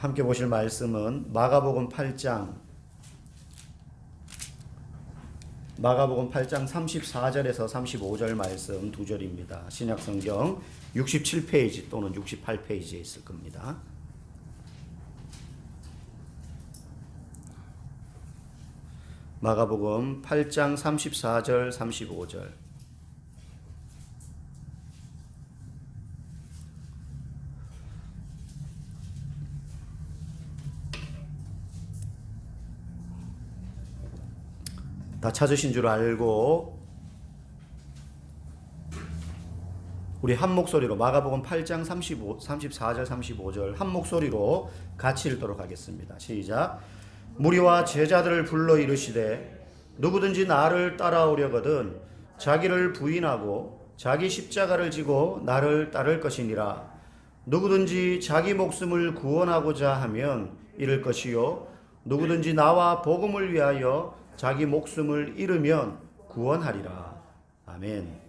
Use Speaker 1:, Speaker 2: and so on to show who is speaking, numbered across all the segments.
Speaker 1: 함께 보실 말씀은 마가복음 8장 34절에서 35절 말씀 두 절입니다. 신약성경 67페이지 또는 68페이지에 있을 겁니다. 마가복음 8장 34절 35절. 다 찾으신 줄 알고 우리 한 목소리로 마가복음 8장 34절 35절 한 목소리로 같이 읽도록 하겠습니다. 시작. 무리와 제자들을 불러 이르시되 누구든지 나를 따라오려거든 자기를 부인하고 자기 십자가를 지고 나를 따를 것이니라. 누구든지 자기 목숨을 구원하고자 하면 잃을 것이요 누구든지 나와 복음을 위하여 자기 목숨을 잃으면 구원하리라. 아멘.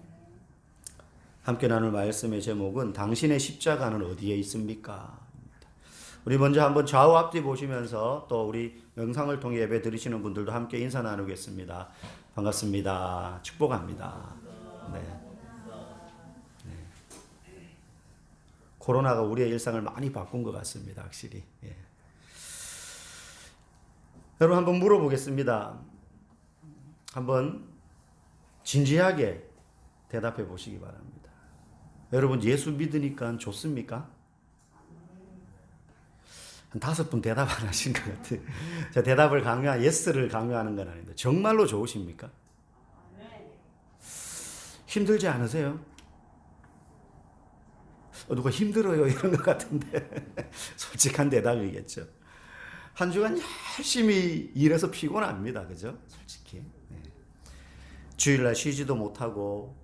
Speaker 1: 함께 나눌 말씀의 제목은 당신의 십자가는 어디에 있습니까? 우리 먼저 한번 좌우 앞뒤 보시면서 또 우리 영상을 통해 예배 드리시는 분들도 함께 인사 나누겠습니다. 반갑습니다. 축복합니다. 네. 코로나가 우리의 일상을 많이 바꾼 것 같습니다. 확실히. 예. 여러분 한번 물어보겠습니다. 한번 진지하게 대답해 보시기 바랍니다. 여러분 예수 믿으니까 좋습니까? 한 5분 대답 안 하신 것 같아요. 제가 대답을 예스를 강요하는 건 아닌데 정말로 좋으십니까? 힘들지 않으세요? 누가 힘들어요 이런 것 같은데 솔직한 대답이겠죠. 한 주간 열심히 일해서 피곤합니다. 그죠? 솔직히. 네. 주일날 쉬지도 못하고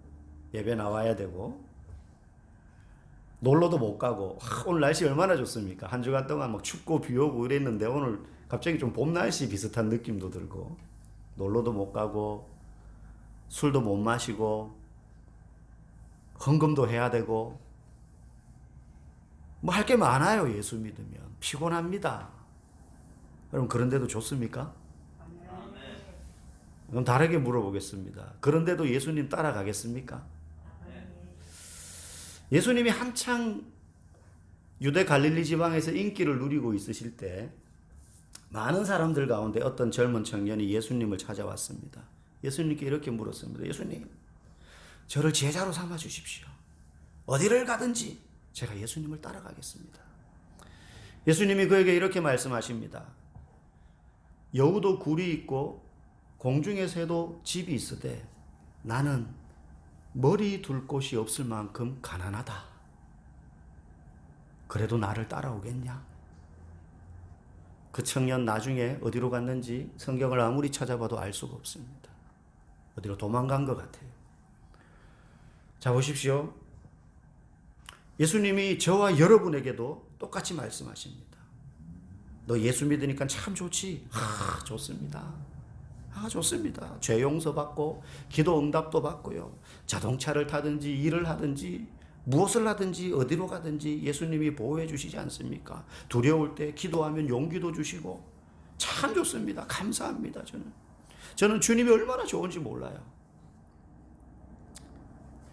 Speaker 1: 예배 나와야 되고 놀러도 못 가고 오늘 날씨 얼마나 좋습니까? 한 주간 동안 막 춥고 비 오고 이랬는데 오늘 갑자기 좀 봄 날씨 비슷한 느낌도 들고 놀러도 못 가고 술도 못 마시고 헌금도 해야 되고 뭐 할 게 많아요. 예수 믿으면 피곤합니다. 여러분 그런데도 좋습니까? 그럼 다르게 물어보겠습니다. 그런데도 예수님 따라가겠습니까? 예수님이 한창 유대 갈릴리 지방에서 인기를 누리고 있으실 때 많은 사람들 가운데 어떤 젊은 청년이 예수님을 찾아왔습니다. 예수님께 이렇게 물었습니다. 예수님, 저를 제자로 삼아 주십시오. 어디를 가든지 제가 예수님을 따라가겠습니다. 예수님이 그에게 이렇게 말씀하십니다. 여우도 굴이 있고 공중의 새도 집이 있으되 나는 머리 둘 곳이 없을 만큼 가난하다. 그래도 나를 따라오겠냐? 그 청년 나중에 어디로 갔는지 성경을 아무리 찾아봐도 알 수가 없습니다. 어디로 도망간 것 같아요. 자, 보십시오. 예수님이 저와 여러분에게도 똑같이 말씀하십니다. 너 예수 믿으니까 참 좋지? 좋습니다. 좋습니다. 죄 용서 받고 기도 응답도 받고요. 자동차를 타든지 일을 하든지 무엇을 하든지 어디로 가든지 예수님이 보호해 주시지 않습니까? 두려울 때 기도하면 용기도 주시고 참 좋습니다. 감사합니다. 저는 주님이 얼마나 좋은지 몰라요.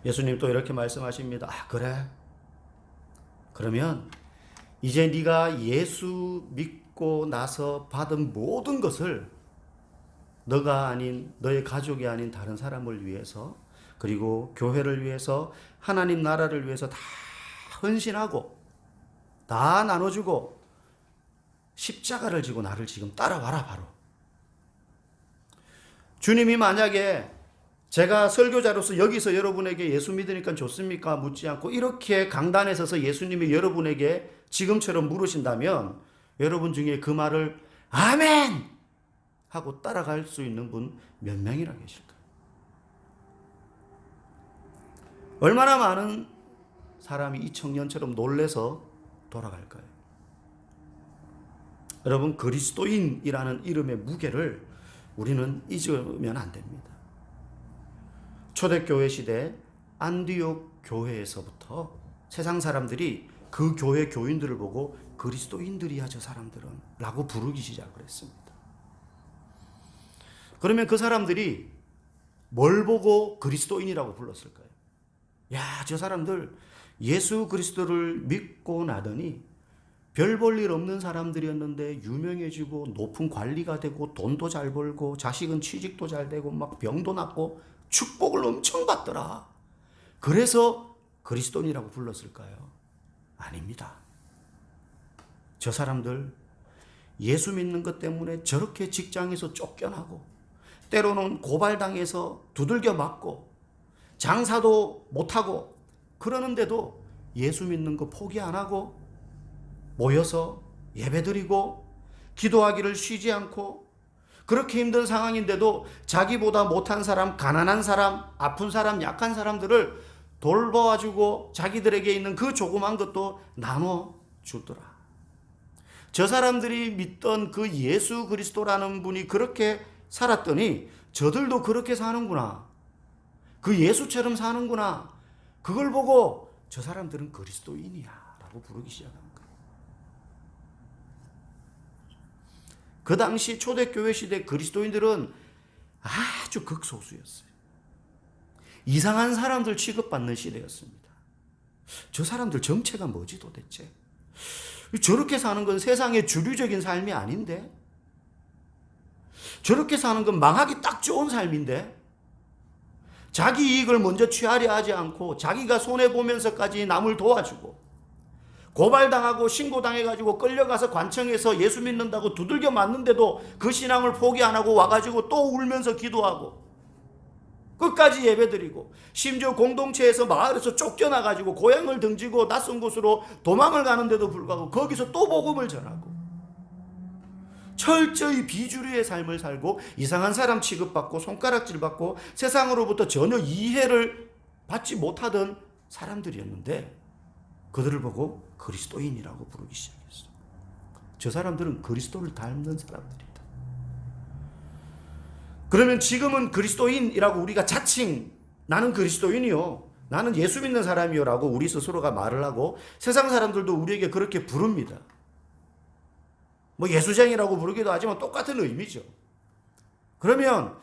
Speaker 1: 예수님 또 이렇게 말씀하십니다. 그래? 그러면 이제 네가 예수 믿고 나서 받은 모든 것을 너가 아닌 너의 가족이 아닌 다른 사람을 위해서 그리고 교회를 위해서 하나님 나라를 위해서 다 헌신하고 다 나눠주고 십자가를 지고 나를 지금 따라와라. 바로 주님이 만약에 제가 설교자로서 여기서 여러분에게 예수 믿으니까 좋습니까? 묻지 않고 이렇게 강단에 서서 예수님이 여러분에게 지금처럼 물으신다면 여러분 중에 그 말을 아멘! 하고 따라갈 수 있는 분 몇 명이나 계실까요? 얼마나 많은 사람이 이 청년처럼 놀래서 돌아갈까요? 여러분 그리스도인이라는 이름의 무게를 우리는 잊으면 안 됩니다. 초대교회 시대 안디옥 교회에서부터 세상 사람들이 그 교회 교인들을 보고 그리스도인들이야 저 사람들은 라고 부르기 시작을 했습니다. 그러면 그 사람들이 뭘 보고 그리스도인이라고 불렀을까요? 야, 저 사람들 예수 그리스도를 믿고 나더니 별 볼 일 없는 사람들이었는데 유명해지고 높은 관리가 되고 돈도 잘 벌고 자식은 취직도 잘 되고 막 병도 낫고 축복을 엄청 받더라. 그래서 그리스도인이라고 불렀을까요? 아닙니다. 저 사람들 예수 믿는 것 때문에 저렇게 직장에서 쫓겨나고 때로는 고발당해서 두들겨 맞고 장사도 못하고 그러는데도 예수 믿는 거 포기 안 하고 모여서 예배드리고 기도하기를 쉬지 않고 그렇게 힘든 상황인데도 자기보다 못한 사람, 가난한 사람, 아픈 사람, 약한 사람들을 돌봐주고 자기들에게 있는 그 조그만 것도 나눠 주더라. 저 사람들이 믿던 그 예수 그리스도라는 분이 그렇게 살았더니 저들도 그렇게 사는구나. 그 예수처럼 사는구나. 그걸 보고 저 사람들은 그리스도인이야 라고 부르기 시작한 거예요. 그 당시 초대교회 시대 그리스도인들은 아주 극소수였어요. 이상한 사람들 취급받는 시대였습니다. 저 사람들 정체가 뭐지 도대체? 저렇게 사는 건 세상의 주류적인 삶이 아닌데? 저렇게 사는 건 망하기 딱 좋은 삶인데? 자기 이익을 먼저 취하려 하지 않고 자기가 손해보면서까지 남을 도와주고 고발당하고 신고당해가지고 끌려가서 관청에서 예수 믿는다고 두들겨 맞는데도 그 신앙을 포기 안 하고 와가지고 또 울면서 기도하고 끝까지 예배드리고 심지어 공동체에서 마을에서 쫓겨나가지고 고향을 등지고 낯선 곳으로 도망을 가는데도 불구하고 거기서 또 복음을 전하고 철저히 비주류의 삶을 살고 이상한 사람 취급받고 손가락질 받고 세상으로부터 전혀 이해를 받지 못하던 사람들이었는데 그들을 보고 그리스도인이라고 부르기 시작했어요. 저 사람들은 그리스도를 닮는 사람들이다. 그러면 지금은 그리스도인이라고 우리가 자칭 나는 그리스도인이요. 나는 예수 믿는 사람이요 라고 우리 스스로가 말을 하고 세상 사람들도 우리에게 그렇게 부릅니다. 뭐 예수쟁이라고 부르기도 하지만 똑같은 의미죠. 그러면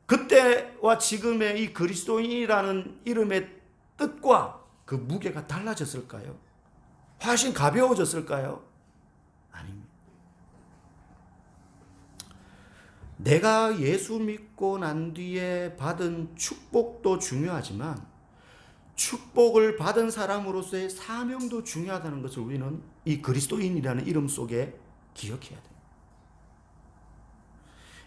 Speaker 1: 그때와 지금의 이 그리스도인이라는 이름의 뜻과 그 무게가 달라졌을까요? 훨씬 가벼워졌을까요? 아닙니다. 내가 예수 믿고 난 뒤에 받은 축복도 중요하지만 축복을 받은 사람으로서의 사명도 중요하다는 것을 우리는 이 그리스도인이라는 이름 속에 기억해야 돼요.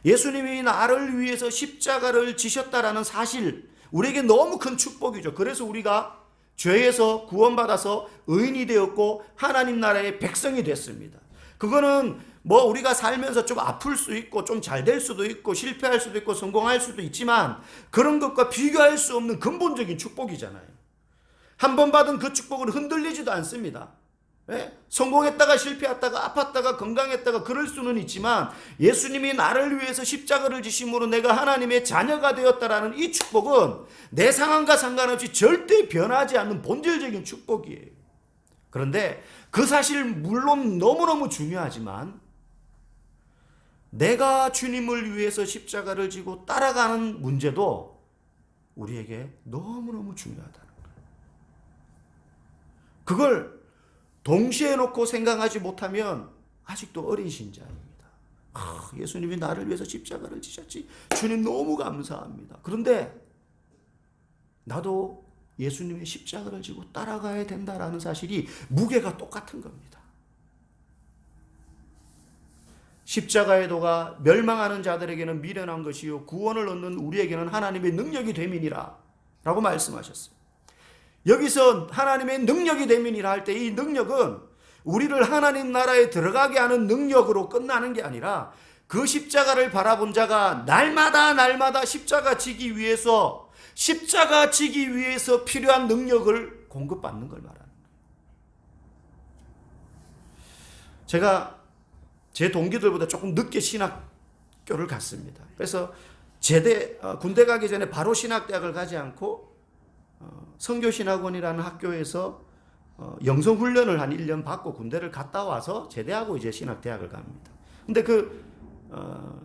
Speaker 1: 예수님이 나를 위해서 십자가를 지셨다라는 사실, 우리에게 너무 큰 축복이죠. 그래서 우리가 죄에서 구원받아서 의인이 되었고 하나님 나라의 백성이 됐습니다. 그거는 뭐 우리가 살면서 좀 아플 수 있고 좀 잘 될 수도 있고 실패할 수도 있고 성공할 수도 있지만 그런 것과 비교할 수 없는 근본적인 축복이잖아요. 한 번 받은 그 축복을 흔들리지도 않습니다. 네? 성공했다가 실패했다가 아팠다가 건강했다가 그럴 수는 있지만 예수님이 나를 위해서 십자가를 지심으로 내가 하나님의 자녀가 되었다라는 이 축복은 내 상황과 상관없이 절대 변하지 않는 본질적인 축복이에요. 그런데 그 사실 물론 너무너무 중요하지만 내가 주님을 위해서 십자가를 지고 따라가는 문제도 우리에게 너무너무 중요하다는 거예요. 그걸 동시에 놓고 생각하지 못하면 아직도 어린 신자입니다. 예수님이 나를 위해서 십자가를 지셨지. 주님 너무 감사합니다. 그런데 나도 예수님의 십자가를 지고 따라가야 된다라는 사실이 무게가 똑같은 겁니다. 십자가의 도가 멸망하는 자들에게는 미련한 것이요 구원을 얻는 우리에게는 하나님의 능력이 됨이니라 라고 말씀하셨어요. 여기서 하나님의 능력이 됨이니라 할 때 이 능력은 우리를 하나님 나라에 들어가게 하는 능력으로 끝나는 게 아니라 그 십자가를 바라본 자가 날마다 십자가 지기 위해서 필요한 능력을 공급받는 걸 말하는 거예요. 제가 제 동기들보다 조금 늦게 신학교를 갔습니다. 그래서 군대 가기 전에 바로 신학대학을 가지 않고 성교신학원이라는 학교에서 영성훈련을 한 1년 받고 군대를 갔다 와서 제대하고 이제 신학대학을 갑니다. 근데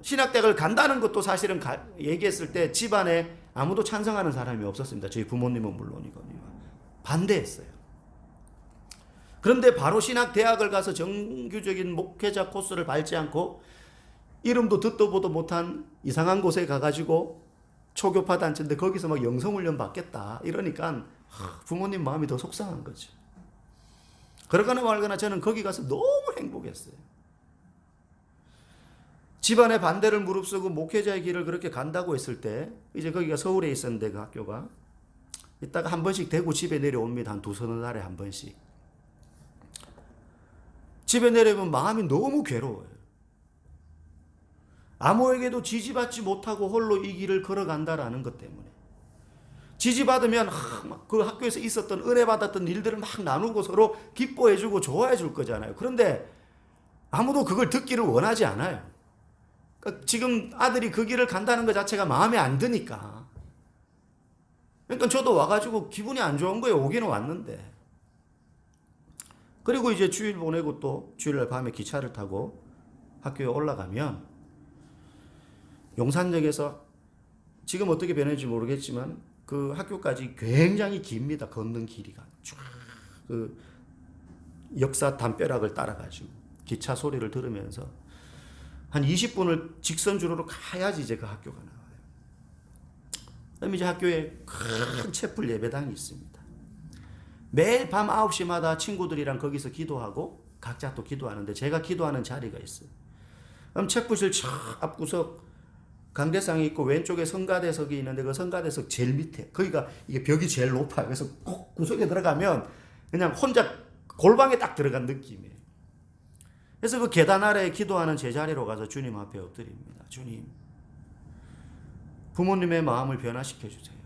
Speaker 1: 신학대학을 간다는 것도 사실은 얘기했을 때 집안에 아무도 찬성하는 사람이 없었습니다. 저희 부모님은 물론이거든요. 반대했어요. 그런데 바로 신학대학을 가서 정규적인 목회자 코스를 밟지 않고 이름도 듣도 보도 못한 이상한 곳에 가가지고 초교파 단체인데 거기서 막 영성훈련 받겠다 이러니까 부모님 마음이 더 속상한 거죠. 그러거나 말거나 저는 거기 가서 너무 행복했어요. 집안의 반대를 무릅쓰고 목회자의 길을 그렇게 간다고 했을 때 이제 거기가 서울에 있었는데 그 학교가 이따가 한 번씩 대구 집에 내려옵니다. 한 두서너 달에 한 번씩. 집에 내려오면 마음이 너무 괴로워요. 아무에게도 지지받지 못하고 홀로 이 길을 걸어간다라는 것 때문에. 지지받으면 그 학교에서 있었던 은혜 받았던 일들을 막 나누고 서로 기뻐해주고 좋아해줄 거잖아요. 그런데 아무도 그걸 듣기를 원하지 않아요. 그러니까 지금 아들이 그 길을 간다는 것 자체가 마음에 안 드니까. 그러니까 저도 와가지고 기분이 안 좋은 거예요. 오기는 왔는데. 그리고 이제 주일 보내고 또 주일날 밤에 기차를 타고 학교에 올라가면 용산역에서 지금 어떻게 변했는지 모르겠지만 그 학교까지 굉장히 깁니다. 걷는 길이가. 쫙 그 역사 담벼락을 따라가지고 기차 소리를 들으면서 한 20분을 직선주로로 가야지 이제 그 학교가 나와요. 그럼 이제 학교에 큰 채플 예배당이 있습니다. 매일 밤 9시마다 친구들이랑 거기서 기도하고 각자 또 기도하는데 제가 기도하는 자리가 있어요. 그럼 채플실 앞구석 강대상이 있고 왼쪽에 성가대석이 있는데 그 성가대석 제일 밑에 거기가 이게 벽이 제일 높아요. 그래서 꼭 구석에 들어가면 그냥 혼자 골방에 딱 들어간 느낌이에요. 그래서 그 계단 아래에 기도하는 제자리로 가서 주님 앞에 엎드립니다. 주님, 부모님의 마음을 변화시켜 주세요.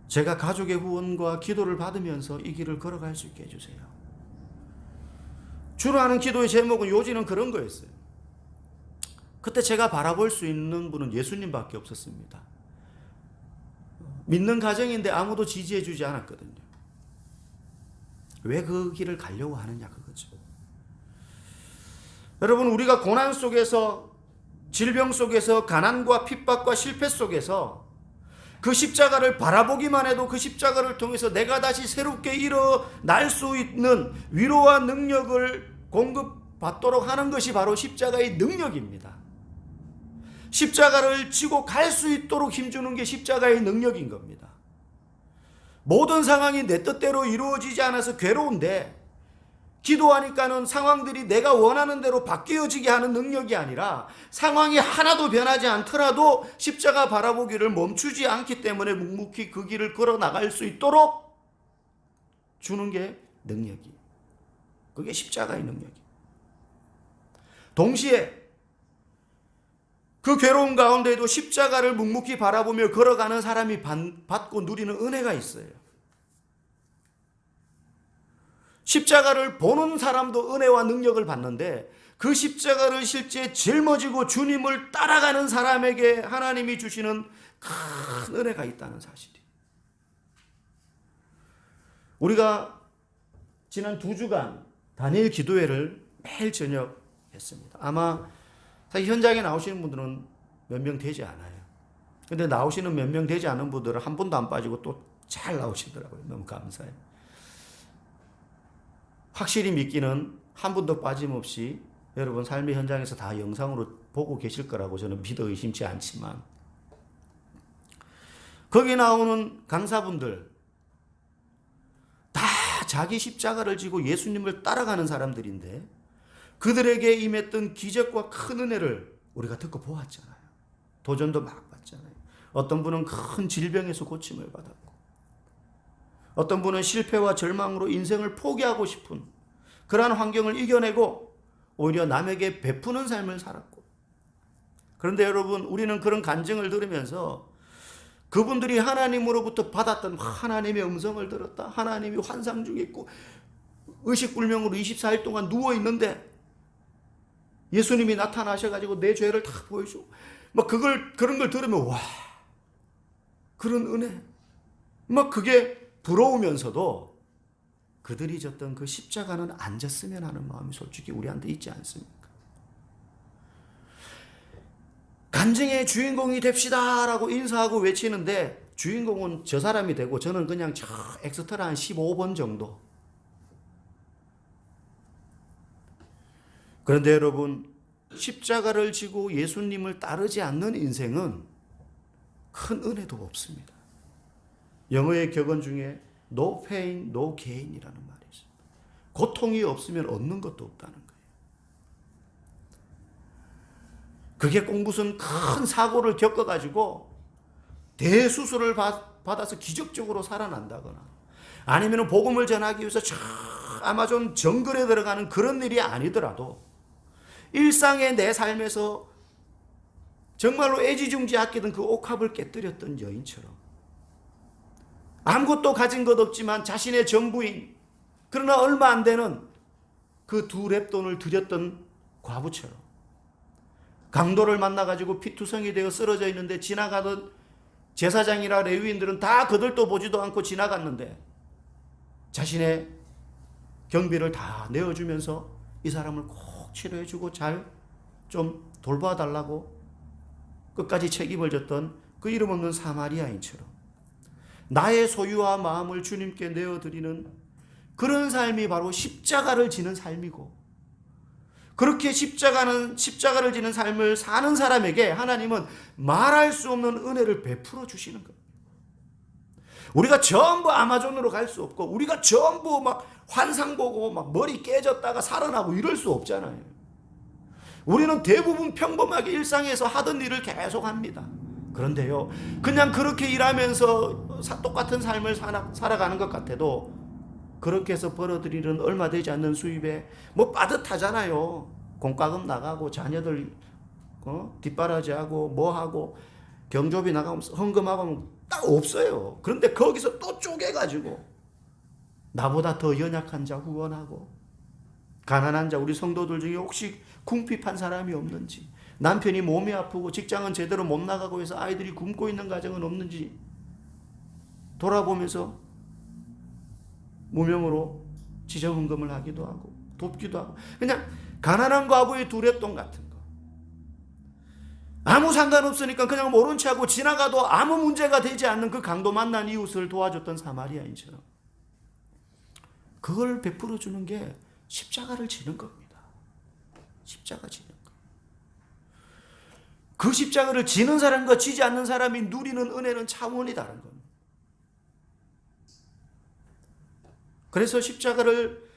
Speaker 1: 제가 가족의 후원과 기도를 받으면서 이 길을 걸어갈 수 있게 해주세요. 주로 하는 기도의 제목은 요지는 그런 거였어요. 그때 제가 바라볼 수 있는 분은 예수님밖에 없었습니다. 믿는 가정인데 아무도 지지해 주지 않았거든요. 왜 그 길을 가려고 하느냐 그거죠. 여러분, 우리가 고난 속에서, 질병 속에서, 가난과 핍박과 실패 속에서 그 십자가를 바라보기만 해도 그 십자가를 통해서 내가 다시 새롭게 일어날 수 있는 위로와 능력을 공급받도록 하는 것이 바로 십자가의 능력입니다. 십자가를 지고 갈 수 있도록 힘주는 게 십자가의 능력인 겁니다. 모든 상황이 내 뜻대로 이루어지지 않아서 괴로운데 기도하니까는 상황들이 내가 원하는 대로 바뀌어지게 하는 능력이 아니라 상황이 하나도 변하지 않더라도 십자가 바라보기를 멈추지 않기 때문에 묵묵히 그 길을 걸어 나갈 수 있도록 주는 게 능력이에요. 그게 십자가의 능력이에요. 동시에 그 괴로운 가운데에도 십자가를 묵묵히 바라보며 걸어가는 사람이 받고 누리는 은혜가 있어요. 십자가를 보는 사람도 은혜와 능력을 받는데 그 십자가를 실제 짊어지고 주님을 따라가는 사람에게 하나님이 주시는 큰 은혜가 있다는 사실이에요. 우리가 지난 2주간 다니엘 기도회를 매일 저녁 했습니다. 아마 사실 현장에 나오시는 분들은 몇 명 되지 않아요. 근데 나오시는 몇 명 되지 않은 분들은 한 번도 안 빠지고 또 잘 나오시더라고요. 너무 감사해요. 확실히 믿기는 한 분도 빠짐없이 여러분 삶의 현장에서 다 영상으로 보고 계실 거라고 저는 믿어 의심치 않지만 거기 나오는 강사분들 다 자기 십자가를 지고 예수님을 따라가는 사람들인데 그들에게 임했던 기적과 큰 은혜를 우리가 듣고 보았잖아요. 도전도 막 받잖아요. 어떤 분은 큰 질병에서 고침을 받았고 어떤 분은 실패와 절망으로 인생을 포기하고 싶은 그러한 환경을 이겨내고 오히려 남에게 베푸는 삶을 살았고 그런데 여러분 우리는 그런 간증을 들으면서 그분들이 하나님으로부터 받았던 하나님의 음성을 들었다. 하나님이 환상 중에 있고 의식불명으로 24일 동안 누워있는데 예수님이 나타나셔가지고 내 죄를 다 보여주고 막 그런 걸 들으면 와 그런 은혜 막 그게 부러우면서도 그들이 졌던 그 십자가는 안 졌으면 하는 마음이 솔직히 우리한테 있지 않습니까? 간증의 주인공이 됩시다라고 인사하고 외치는데 주인공은 저 사람이 되고 저는 그냥 저 엑스트라 한 15번 정도. 그런데 여러분, 십자가를 지고 예수님을 따르지 않는 인생은 큰 은혜도 없습니다. 영어의 격언 중에 no pain, no gain이라는 말이 있습니다. 고통이 없으면 얻는 것도 없다는 거예요. 그게 꼭 무슨 큰 사고를 겪어가지고 대수술을 받아서 기적적으로 살아난다거나 아니면 복음을 전하기 위해서 저 아마존 정글에 들어가는 그런 일이 아니더라도 일상의 내 삶에서 정말로 애지중지 아끼던 그 옥합을 깨뜨렸던 여인처럼 아무것도 가진 것 없지만 자신의 전부인 그러나 얼마 안 되는 그 두 렙돈을 들였던 과부처럼 강도를 만나가지고 피투성이 되어 쓰러져 있는데 지나가던 제사장이라 레위인들은 다 그들도 보지도 않고 지나갔는데 자신의 경비를 다 내어주면서 이 사람을 꼭 치료해주고 잘 좀 돌봐달라고 끝까지 책임을 졌던 그 이름 없는 사마리아인처럼 나의 소유와 마음을 주님께 내어드리는 그런 삶이 바로 십자가를 지는 삶이고, 그렇게 십자가를 지는 삶을 사는 사람에게 하나님은 말할 수 없는 은혜를 베풀어 주시는 거예요. 우리가 전부 아마존으로 갈 수 없고, 우리가 전부 막 환상 보고 막 머리 깨졌다가 살아나고 이럴 수 없잖아요. 우리는 대부분 평범하게 일상에서 하던 일을 계속 합니다. 그런데요, 그냥 그렇게 일하면서 똑같은 삶을 살아가는 것 같아도 그렇게 해서 벌어들이는 얼마 되지 않는 수입에 뭐 빠듯하잖아요. 공과금 나가고 자녀들 뒷바라지하고 뭐하고 경조비 나가면 헌금하고 딱 없어요. 그런데 거기서 또 쪼개가지고 나보다 더 연약한 자 후원하고, 가난한 자, 우리 성도들 중에 혹시 궁핍한 사람이 없는지, 남편이 몸이 아프고 직장은 제대로 못 나가고 해서 아이들이 굶고 있는 가정은 없는지 돌아보면서 무명으로 지정헌금을 하기도 하고 돕기도 하고, 그냥 가난한 과부의 두렛돈 같은 거 아무 상관없으니까 그냥 모른 채 하고 지나가도 아무 문제가 되지 않는 그 강도 만난 이웃을 도와줬던 사마리아인처럼 그걸 베풀어 주는 게 십자가를 지는 겁니다. 십자가 지는 거. 그 십자가를 지는 사람과 지지 않는 사람이 누리는 은혜는 차원이 다른 겁니다. 그래서 십자가를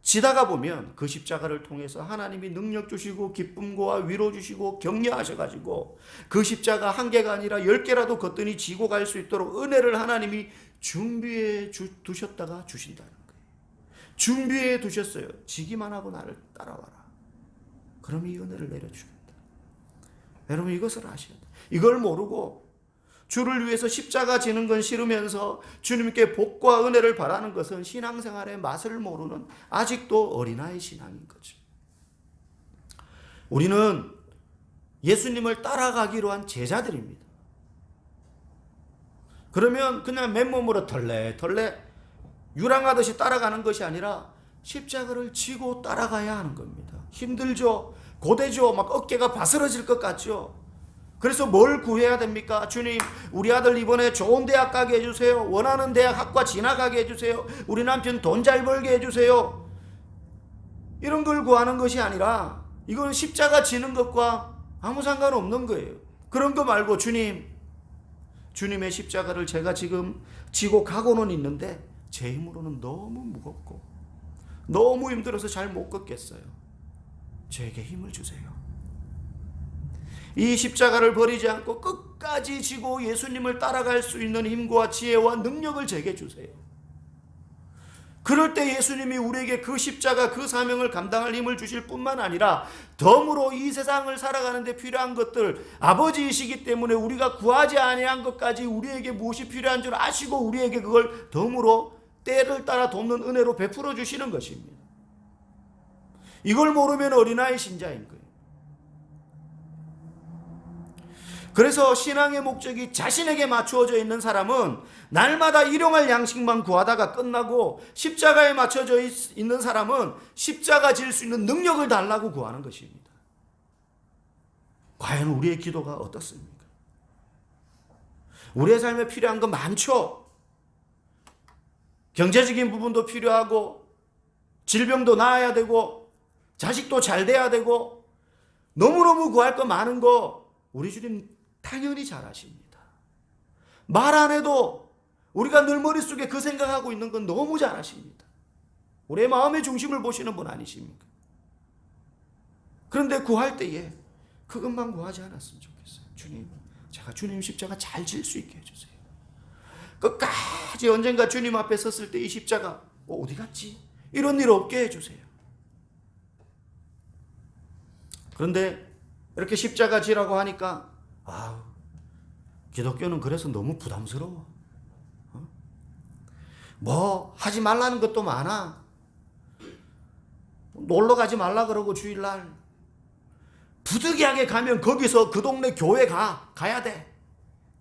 Speaker 1: 지다가 보면 그 십자가를 통해서 하나님이 능력 주시고 기쁨과 위로 주시고 격려하셔가지고 그 십자가 한 개가 아니라 10개라도 거뜬히 지고 갈 수 있도록 은혜를 하나님이 준비해 두셨다가 주신다는 거예요. 준비해 두셨어요. 지기만 하고 나를 따라와라. 그럼 이 은혜를 내려주겠다. 여러분, 이것을 아셔야 돼요. 이걸 모르고 주를 위해서 십자가 지는 건 싫으면서 주님께 복과 은혜를 바라는 것은 신앙생활의 맛을 모르는 아직도 어린아이 신앙인 거죠. 우리는 예수님을 따라가기로 한 제자들입니다. 그러면 그냥 맨몸으로 털레털레 유랑하듯이 따라가는 것이 아니라 십자가를 지고 따라가야 하는 겁니다. 힘들죠? 고되죠? 막 어깨가 바스러질 것 같죠? 그래서 뭘 구해야 됩니까? 주님, 우리 아들 이번에 좋은 대학 가게 해주세요. 원하는 대학 학과 진학하게 해주세요. 우리 남편 돈 잘 벌게 해주세요. 이런 걸 구하는 것이 아니라 이건 십자가 지는 것과 아무 상관없는 거예요. 그런 거 말고 주님의 십자가를 제가 지금 지고 가고는 있는데 제 힘으로는 너무 무겁고 너무 힘들어서 잘 못 걷겠어요. 저에게 힘을 주세요. 이 십자가를 버리지 않고 끝까지 지고 예수님을 따라갈 수 있는 힘과 지혜와 능력을 제게 주세요. 그럴 때 예수님이 우리에게 그 십자가, 그 사명을 감당할 힘을 주실 뿐만 아니라 덤으로 이 세상을 살아가는 데 필요한 것들, 아버지이시기 때문에 우리가 구하지 아니한 것까지 우리에게 무엇이 필요한 줄 아시고 우리에게 그걸 덤으로 때를 따라 돕는 은혜로 베풀어 주시는 것입니다. 이걸 모르면 어린아이 신자인 거예요. 그래서 신앙의 목적이 자신에게 맞추어져 있는 사람은 날마다 일용할 양식만 구하다가 끝나고, 십자가에 맞춰져 있는 사람은 십자가 질 수 있는 능력을 달라고 구하는 것입니다. 과연 우리의 기도가 어떻습니까? 우리의 삶에 필요한 거 많죠. 경제적인 부분도 필요하고, 질병도 나아야 되고, 자식도 잘 돼야 되고, 너무너무 구할 거 많은 거 우리 주님 당연히 잘 아십니다. 말 안 해도 우리가 늘 머릿속에 그 생각하고 있는 건 너무 잘 아십니다. 우리의 마음의 중심을 보시는 분 아니십니까? 그런데 구할 때에 그것만 구하지 않았으면 좋겠어요. 주님, 제가 주님 십자가 잘 질 수 있게 해주세요. 끝까지 언젠가 주님 앞에 섰을 때 이 십자가 어디 갔지? 이런 일 없게 해주세요. 그런데 이렇게 십자가 지라고 하니까 기독교는 그래서 너무 부담스러워. 뭐 하지 말라는 것도 많아. 놀러 가지 말라 그러고 주일날 부득이하게 가면 거기서 그 동네 교회 가야 돼.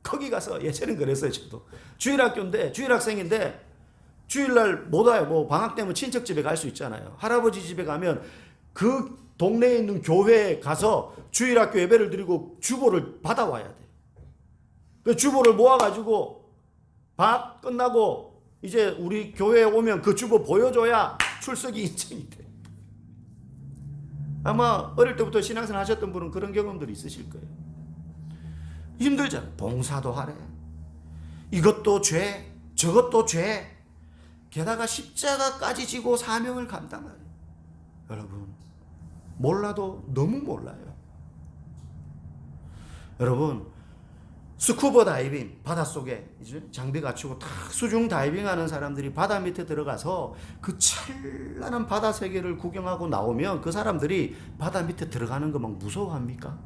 Speaker 1: 거기 가서, 예전엔 그랬어요. 저도 주일학교인데, 주일학생인데 주일날 못 와요. 뭐 방학 때면 친척 집에 갈 수 있잖아요. 할아버지 집에 가면 그 동네에 있는 교회에 가서 주일학교 예배를 드리고 주보를 받아와야 돼. 그 주보를 모아가지고 방학 끝나고 이제 우리 교회에 오면 그 주보 보여줘야 출석이 인정이 돼. 아마 어릴 때부터 신앙생활 하셨던 분은 그런 경험들이 있으실 거예요. 힘들잖아요. 봉사도 하래. 이것도 죄, 저것도 죄. 게다가 십자가까지 지고 사명을 감당하래. 여러분, 몰라도 너무 몰라요. 여러분, 스쿠버 다이빙, 바닷속에 이제 장비 갖추고 다 수중 다이빙 하는 사람들이 바다 밑에 들어가서 그 찬란한 바다 세계를 구경하고 나오면 그 사람들이 바다 밑에 들어가는 거 막 무서워합니까?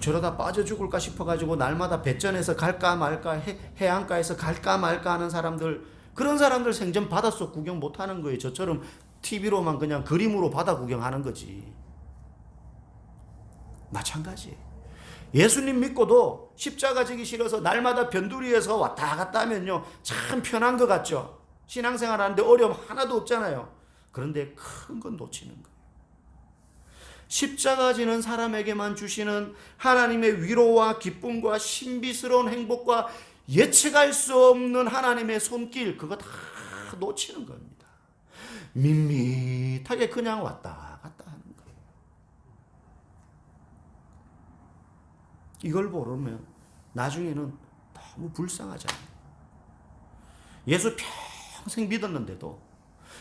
Speaker 1: 저러다 빠져 죽을까 싶어가지고 날마다 배전에서 갈까 말까, 해안가에서 갈까 말까 하는 사람들, 그런 사람들 생전 바닷속 구경 못하는 거예요. 저처럼 TV로만 그냥 그림으로 바다 구경하는 거지. 마찬가지. 예수님 믿고도 십자가 지기 싫어서 날마다 변두리에서 왔다 갔다 하면요, 참 편한 것 같죠. 신앙생활 하는데 어려움 하나도 없잖아요. 그런데 큰 건 놓치는 거예요. 십자가 지는 사람에게만 주시는 하나님의 위로와 기쁨과 신비스러운 행복과 예측할 수 없는 하나님의 손길, 그거 다 놓치는 겁니다. 밋밋하게 그냥 왔다 갔다 하는 거예요. 이걸 모르면 나중에는 너무 불쌍하잖아요. 예수 평생 믿었는데도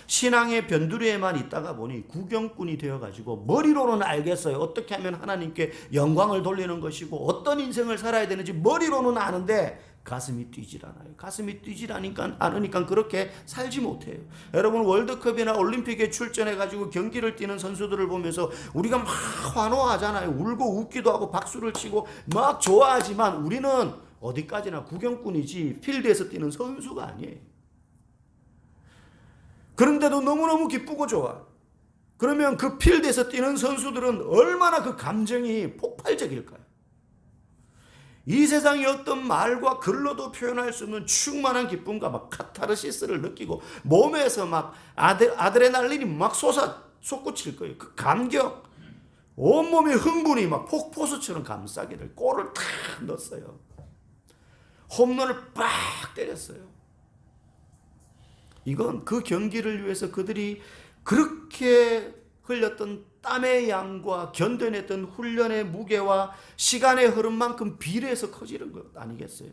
Speaker 1: 신앙의 변두리에만 있다가 보니 구경꾼이 되어가지고 머리로는 알겠어요. 어떻게 하면 하나님께 영광을 돌리는 것이고 어떤 인생을 살아야 되는지 머리로는 아는데 가슴이 뛰질 않아요. 가슴이 뛰질 않으니까 그렇게 살지 못해요. 여러분, 월드컵이나 올림픽에 출전해가지고 경기를 뛰는 선수들을 보면서 우리가 막 환호하잖아요. 울고 웃기도 하고 박수를 치고 막 좋아하지만 우리는 어디까지나 구경꾼이지 필드에서 뛰는 선수가 아니에요. 그런데도 너무너무 기쁘고 좋아. 그러면 그 필드에서 뛰는 선수들은 얼마나 그 감정이 폭발적일까요? 이 세상의 어떤 말과 글로도 표현할 수 없는 충만한 기쁨과 막 카타르시스를 느끼고 몸에서 막 아드레날린이 막 솟구칠 거예요. 그 감격, 온몸의 흥분이 막 폭포수처럼 감싸기를 골을 탁 넣었어요. 홈런을 빡 때렸어요. 이건 그 경기를 위해서 그들이 그렇게 흘렸던 땀의 양과 견뎌냈던 훈련의 무게와 시간의 흐름만큼 비례해서 커지는 것 아니겠어요?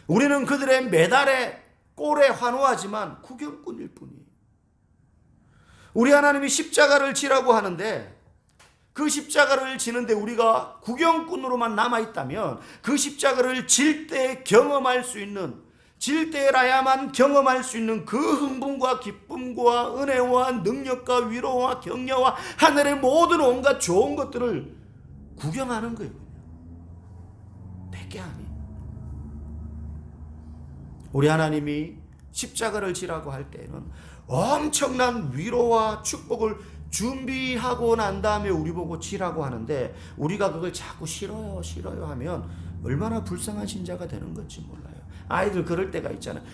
Speaker 1: 우리는 그들의 메달에 골에 환호하지만 구경꾼일 뿐이에요. 우리 하나님이 십자가를 지라고 하는데 그 십자가를 지는데 우리가 구경꾼으로만 남아있다면 그 십자가를 질 때 경험할 수 있는, 질 때라야만 경험할 수 있는 그 흥분과 기쁨과 은혜와 능력과 위로와 격려와 하늘의 모든 온갖 좋은 것들을 구경하는 거예요. 내게 아니. 우리 하나님이 십자가를 지라고 할 때는 엄청난 위로와 축복을 준비하고 난 다음에 우리 보고 치라고 하는데 우리가 그걸 자꾸 싫어요 하면 얼마나 불쌍한 신자가 되는 건지 몰라요. 아이들 그럴 때가 있잖아요.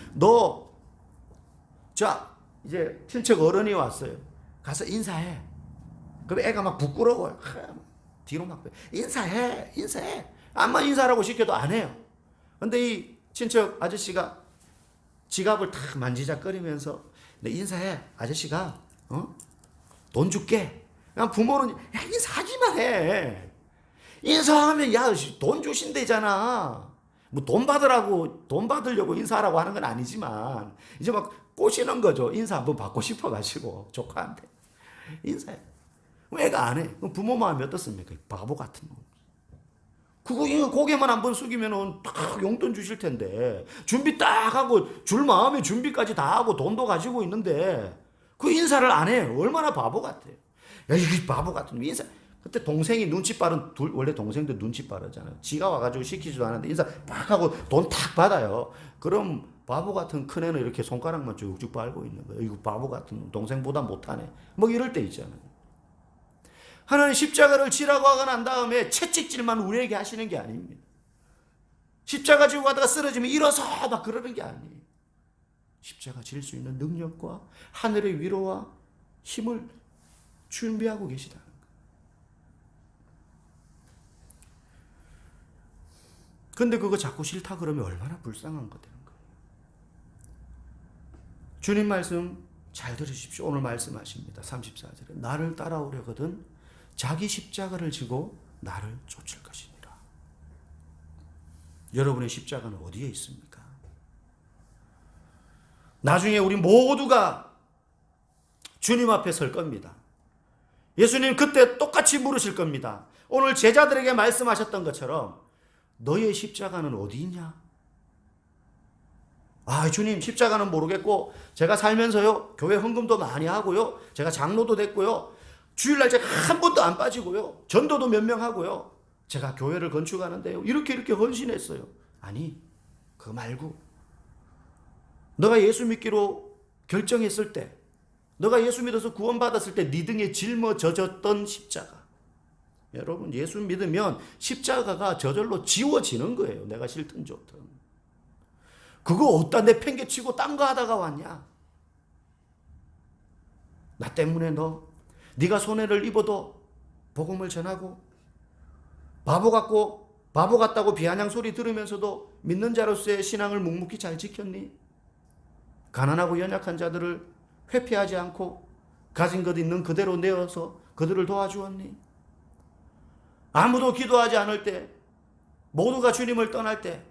Speaker 1: 자 이제 친척 어른이 왔어요. 가서 인사해. 그럼 애가 막 부끄러워요. 뒤로 막 인사해. 암만 인사라고 시켜도 안 해요. 근데 이 친척 아저씨가 지갑을 탁 만지작거리면서 내 인사해. 아저씨가 돈 줄게. 그냥 부모는 야 인사하기만 해. 인사하면 야 돈 주신대잖아. 뭐 돈 받으려고 인사하라고 하는 건 아니지만 이제 막 꼬시는 거죠. 인사 한번 받고 싶어가지고 조카한테 인사해. 애가 안 해. 그럼 부모 마음이 어떻습니까? 바보 같은 놈. 그거 고개만 한번 숙이면은 딱 용돈 주실 텐데 준비 딱 하고 줄 마음의 준비까지 다 하고 돈도 가지고 있는데 그 인사를 안 해. 얼마나 바보 같아요. 야 이게 바보 같은 놈 인사. 그때 동생이 눈치 빠른 원래 동생들 눈치 빠르잖아요. 지가 와가지고 시키지도 않았는데 인사 팍 하고 돈 탁 받아요. 그럼 바보 같은 큰애는 이렇게 손가락만 쭉쭉 빨고 있는 거예요. 이거 바보 같은 동생보다 못하네. 뭐 이럴 때 있잖아요. 하나님 십자가를 지라고 하고 난 다음에 채찍질만 우리에게 하시는 게 아닙니다. 십자가 지고 가다가 쓰러지면 일어서 막 그러는 게 아니에요. 십자가 질 수 있는 능력과 하늘의 위로와 힘을 준비하고 계시다는 거예요. 근데 그거 자꾸 싫다 그러면 얼마나 불쌍한 거 되는 거예요. 주님 말씀 잘 들으십시오. 오늘 말씀하십니다. 34절에 나를 따라오려거든 자기 십자가를 지고 나를 쫓을 것이니라. 여러분의 십자가는 어디에 있습니까? 나중에 우리 모두가 주님 앞에 설 겁니다. 예수님 그때 똑같이 물으실 겁니다. 오늘 제자들에게 말씀하셨던 것처럼 너의 십자가는 어디 있냐? 주님 십자가는 모르겠고 제가 살면서요 교회 헌금도 많이 하고요 제가 장로도 됐고요 주일날 제가 한 번도 안 빠지고요 전도도 몇 명 하고요 제가 교회를 건축하는데요 이렇게 헌신했어요. 아니 그거 말고 너가 예수 믿기로 결정했을 때 너가 예수 믿어서 구원받았을 때 네 등에 짊어져졌던 십자가. 여러분 예수 믿으면 십자가가 저절로 지워지는 거예요. 내가 싫든 좋든. 그거 어디다 내팽개치고 딴 거 하다가 왔냐? 나 때문에 네가 손해를 입어도 복음을 전하고 바보 같다고 비아냥 소리 들으면서도 믿는 자로서의 신앙을 묵묵히 잘 지켰니? 가난하고 연약한 자들을 회피하지 않고 가진 것 있는 그대로 내어서 그들을 도와주었니? 아무도 기도하지 않을 때 모두가 주님을 떠날 때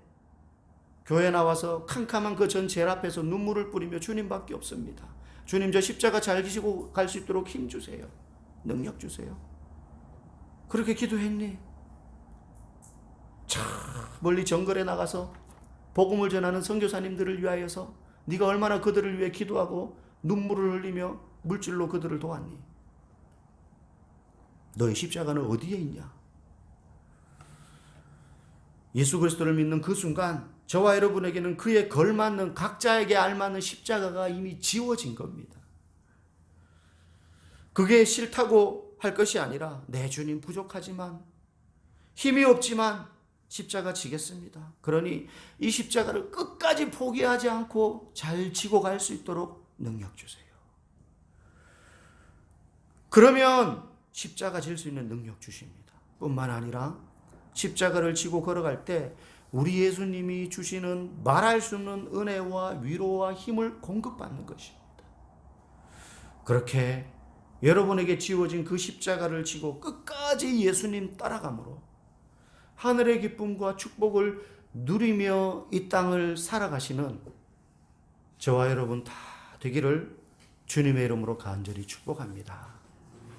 Speaker 1: 교회 나와서 캄캄한 그 전 젤 앞에서 눈물을 뿌리며 주님밖에 없습니다. 주님 저 십자가 잘 지시고 갈 수 있도록 힘 주세요. 능력 주세요. 그렇게 기도했니? 저 멀리 정글에 나가서 복음을 전하는 선교사님들을 위하여서 네가 얼마나 그들을 위해 기도하고 눈물을 흘리며 물질로 그들을 도왔니? 너의 십자가는 어디에 있냐? 예수 그리스도를 믿는 그 순간 저와 여러분에게는 그에 걸맞는 각자에게 알맞는 십자가가 이미 지워진 겁니다. 그게 싫다고 할 것이 아니라 내 주님 부족하지만 힘이 없지만 십자가 지겠습니다. 그러니 이 십자가를 끝까지 포기하지 않고 잘 지고 갈 수 있도록 능력 주세요. 그러면 십자가 질 수 있는 능력 주십니다. 뿐만 아니라 십자가를 지고 걸어갈 때 우리 예수님이 주시는 말할 수 없는 은혜와 위로와 힘을 공급받는 것입니다. 그렇게 여러분에게 지워진 그 십자가를 지고 끝까지 예수님 따라감으로 하늘의 기쁨과 축복을 누리며 이 땅을 살아가시는 저와 여러분 다 되기를 주님의 이름으로 간절히 축복합니다.